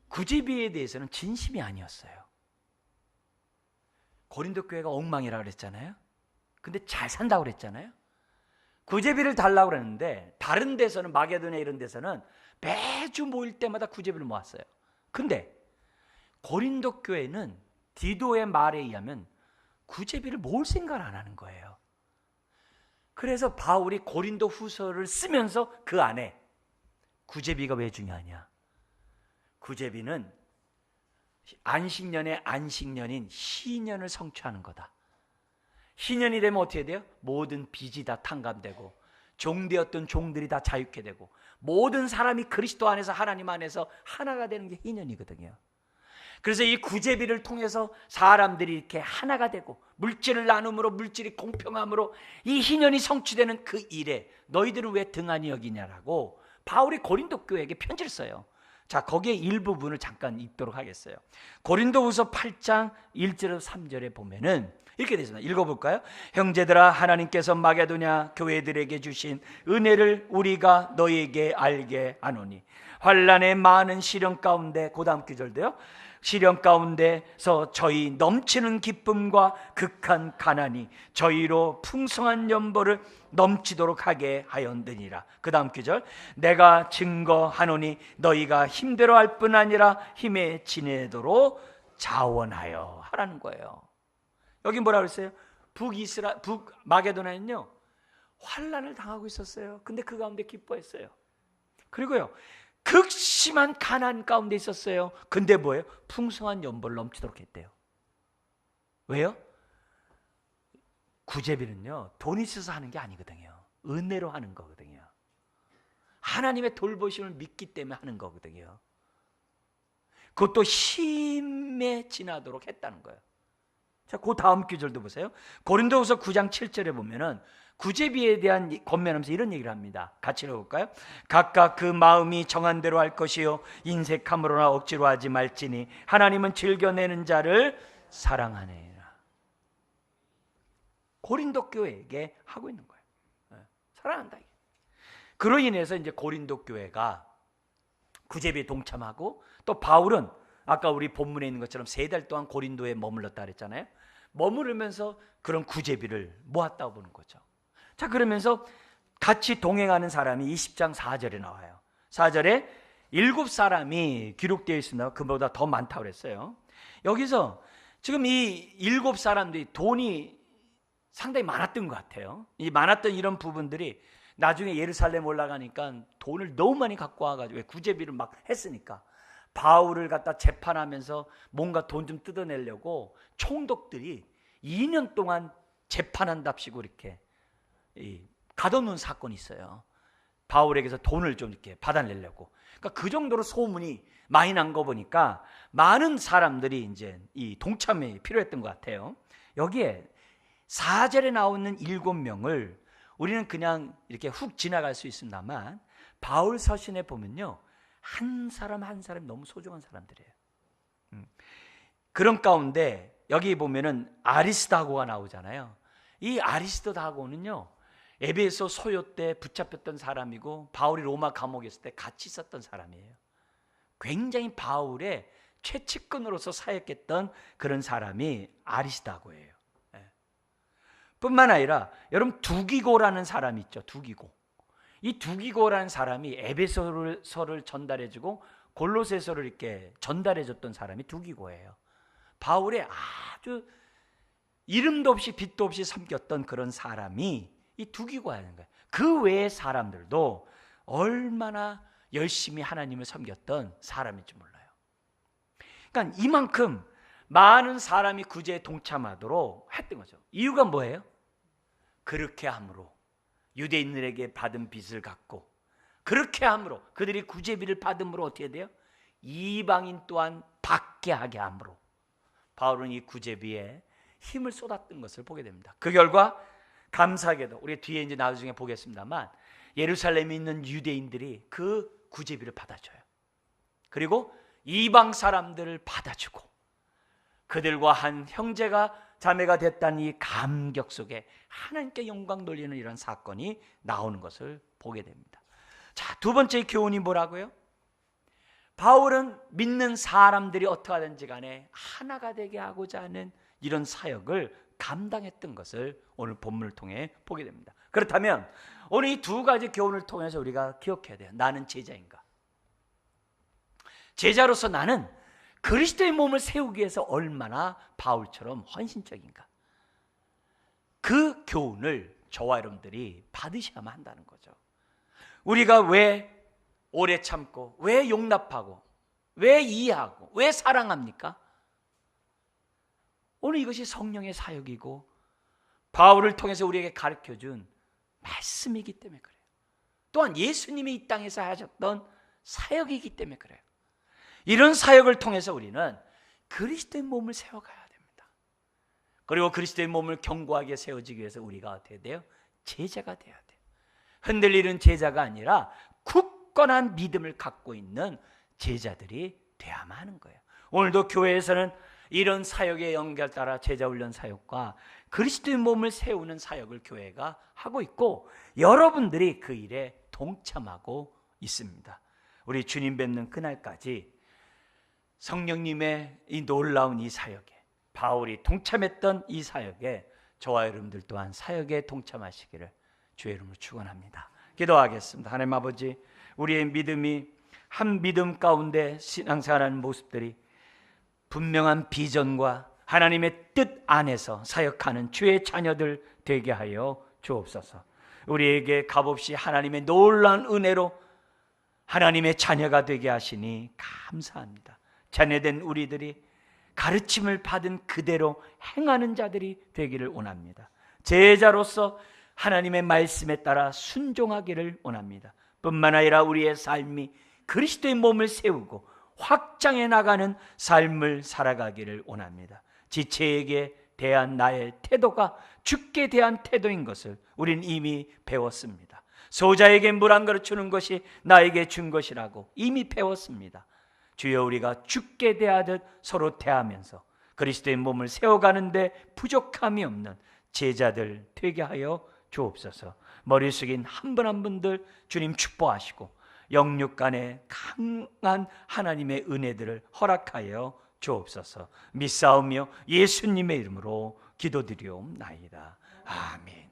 구제비에 대해서는 진심이 아니었어요. 고린도 교회가 엉망이라고 그랬잖아요. 근데 잘 산다고 그랬잖아요. 구제비를 달라고 그랬는데 다른 데서는 마게도냐 이런 데서는 매주 모일 때마다 구제비를 모았어요. 근데 고린도 교회는 디도의 말에 의하면 구제비를 모을 생각을 안 하는 거예요. 그래서 바울이 고린도 후서를 쓰면서 그 안에 구제비가 왜 중요하냐? 구제비는 안식년의 안식년인 시년을 성취하는 거다. 시년이 되면 어떻게 돼요? 모든 빚이 다 탕감되고 종되었던 종들이 다 자유케 되고 모든 사람이 그리스도 안에서 하나님 안에서 하나가 되는 게 희년이거든요. 그래서 이 구제비를 통해서 사람들이 이렇게 하나가 되고 물질을 나눔으로 물질이 공평함으로 이 희년이 성취되는 그 일에 너희들은 왜 등한히 여기냐라고 바울이 고린도 교회에게 편지를 써요. 자, 거기에 일부분을 잠깐 읽도록 하겠어요. 고린도후서 8장 1절에서 3절에 보면은 이렇게 되어 있습니다. 읽어볼까요? 형제들아, 하나님께서 마게도냐 교회들에게 주신 은혜를 우리가 너희에게 알게 하노니 환난의 많은 시련 가운데, 그 다음 구절도요, 시련 가운데서 저희 넘치는 기쁨과 극한 가난이 저희로 풍성한 연보를 넘치도록 하게 하였느니라. 그 다음 구절, 내가 증거하노니 너희가 힘대로 할 뿐 아니라 힘에 지내도록 자원하여 하라는 거예요. 여기 뭐라고 했어요? 북마게도나는요 환난을 당하고 있었어요. 근데 그 가운데 기뻐했어요. 그리고요 극심한 가난 가운데 있었어요. 근데 뭐예요? 풍성한 연보를 넘치도록 했대요. 왜요? 구제비는요 돈이 있어서 하는 게 아니거든요. 은혜로 하는 거거든요. 하나님의 돌보심을 믿기 때문에 하는 거거든요. 그것도 힘에 지나도록 했다는 거예요. 자, 그 다음 구절도 보세요. 고린도후서 9장 7절에 보면은 구제비에 대한 권면하면서 이런 얘기를 합니다. 같이 읽어볼까요? 각각 그 마음이 정한 대로 할 것이요 인색함으로나 억지로 하지 말지니 하나님은 즐겨내는 자를 사랑하느니라. 고린도 교회에게 하고 있는 거예요. 사랑한다. 그로 인해서 이제 고린도 교회가 구제비에 동참하고, 또 바울은 아까 우리 본문에 있는 것처럼 3달 동안 고린도에 머물렀다 그랬잖아요. 머무르면서 그런 구제비를 모았다고 보는 거죠. 자, 그러면서 같이 동행하는 사람이 20장 4절에 나와요. 4절에 7사람이 기록되어 있습니다. 그보다 더 많다고 그랬어요. 여기서 지금 이 7사람들이 돈이 상당히 많았던 것 같아요. 이 많았던 이런 부분들이 나중에 예루살렘 올라가니까 돈을 너무 많이 갖고 와가지고 구제비를 막 했으니까 바울을 갖다 재판하면서 뭔가 돈 좀 뜯어내려고 총독들이 2년 동안 재판한답시고 이렇게 가둬놓은 사건이 있어요. 바울에게서 돈을 좀 이렇게 받아내려고. 그러니까 그 정도로 소문이 많이 난 거 보니까 많은 사람들이 이제 이 동참이 필요했던 것 같아요. 여기에 4절에 나오는 7명을 우리는 그냥 이렇게 훅 지나갈 수 있습니다만 바울 서신에 보면요 한 사람 한 사람이 너무 소중한 사람들이에요. 그런 가운데 여기 보면은 아리스다고가 나오잖아요. 이 아리스다고는요 에베소 소요 때 붙잡혔던 사람이고 바울이 로마 감옥에 있을 때 같이 있었던 사람이에요. 굉장히 바울의 최측근으로서 사역했던 그런 사람이 아리스다고예요. 뿐만 아니라 여러분 두기고라는 사람이 있죠. 두기고. 이 두기고라는 사람이 에베소서를 전달해주고 골로새서를 이렇게 전달해줬던 사람이 두기고예요. 바울의 아주 이름도 없이 빛도 없이 섬겼던 그런 사람이 이 두기고라는 거예요. 그 외의 사람들도 얼마나 열심히 하나님을 섬겼던 사람인지 몰라요. 그러니까 이만큼 많은 사람이 구제에 동참하도록 했던 거죠. 이유가 뭐예요? 그렇게 함으로 유대인들에게 받은 빚을 갚고, 그렇게 함으로 그들이 구제비를 받음으로 어떻게 돼요? 이방인 또한 받게 하게 함으로 바울은 이 구제비에 힘을 쏟았던 것을 보게 됩니다. 그 결과 감사하게도 우리 뒤에 이제 나중에 보겠습니다만 예루살렘에 있는 유대인들이 그 구제비를 받아줘요. 그리고 이방 사람들을 받아주고 그들과 한 형제가 자매가 됐다는 이 감격 속에 하나님께 영광 돌리는 이런 사건이 나오는 것을 보게 됩니다. 자, 두 번째 교훈이 뭐라고요? 바울은 믿는 사람들이 어떻게 하든지 간에 하나가 되게 하고자 하는 이런 사역을 감당했던 것을 오늘 본문을 통해 보게 됩니다. 그렇다면 오늘 이 두 가지 교훈을 통해서 우리가 기억해야 돼요. 나는 제자인가? 제자로서 나는 그리스도의 몸을 세우기 위해서 얼마나 바울처럼 헌신적인가? 그 교훈을 저와 여러분들이 받으셔야만 한다는 거죠. 우리가 왜 오래 참고, 왜 용납하고, 왜 이해하고, 왜 사랑합니까? 오늘 이것이 성령의 사역이고 바울을 통해서 우리에게 가르쳐준 말씀이기 때문에 그래요. 또한 예수님이 이 땅에서 하셨던 사역이기 때문에 그래요. 이런 사역을 통해서 우리는 그리스도의 몸을 세워가야 됩니다. 그리고 그리스도의 몸을 견고하게 세워지기 위해서 우리가 어떻게 돼요? 제자가 돼야 돼요. 흔들리는 제자가 아니라 굳건한 믿음을 갖고 있는 제자들이 돼야만 하는 거예요. 오늘도 교회에서는 이런 사역의 연결 따라 제자훈련 사역과 그리스도의 몸을 세우는 사역을 교회가 하고 있고, 여러분들이 그 일에 동참하고 있습니다. 우리 주님 뵙는 그날까지 성령님의 이 놀라운 이 사역에, 바울이 동참했던 이 사역에 저와 여러분들 또한 사역에 동참하시기를 주의 이름으로 축원합니다. 기도하겠습니다. 하나님 아버지, 우리의 믿음이 한 믿음 가운데 신앙생활하는 모습들이 분명한 비전과 하나님의 뜻 안에서 사역하는 주의 자녀들 되게 하여 주옵소서. 우리에게 값없이 하나님의 놀라운 은혜로 하나님의 자녀가 되게 하시니 감사합니다. 자녀된 우리들이 가르침을 받은 그대로 행하는 자들이 되기를 원합니다. 제자로서 하나님의 말씀에 따라 순종하기를 원합니다. 뿐만 아니라 우리의 삶이 그리스도의 몸을 세우고 확장해 나가는 삶을 살아가기를 원합니다. 지체에게 대한 나의 태도가 주께 대한 태도인 것을 우린 이미 배웠습니다. 소자에게 물 한 그릇 주는 것이 나에게 준 것이라고 이미 배웠습니다. 주여, 우리가 주께 대하듯 서로 대하면서 그리스도의 몸을 세워가는데 부족함이 없는 제자들 되게 하여 주옵소서. 머리 숙인 한 분 한 분들 주님 축복하시고 영육 간에 강한 하나님의 은혜들을 허락하여 주옵소서. 믿사오며 예수님의 이름으로 기도드리옵나이다. 아멘.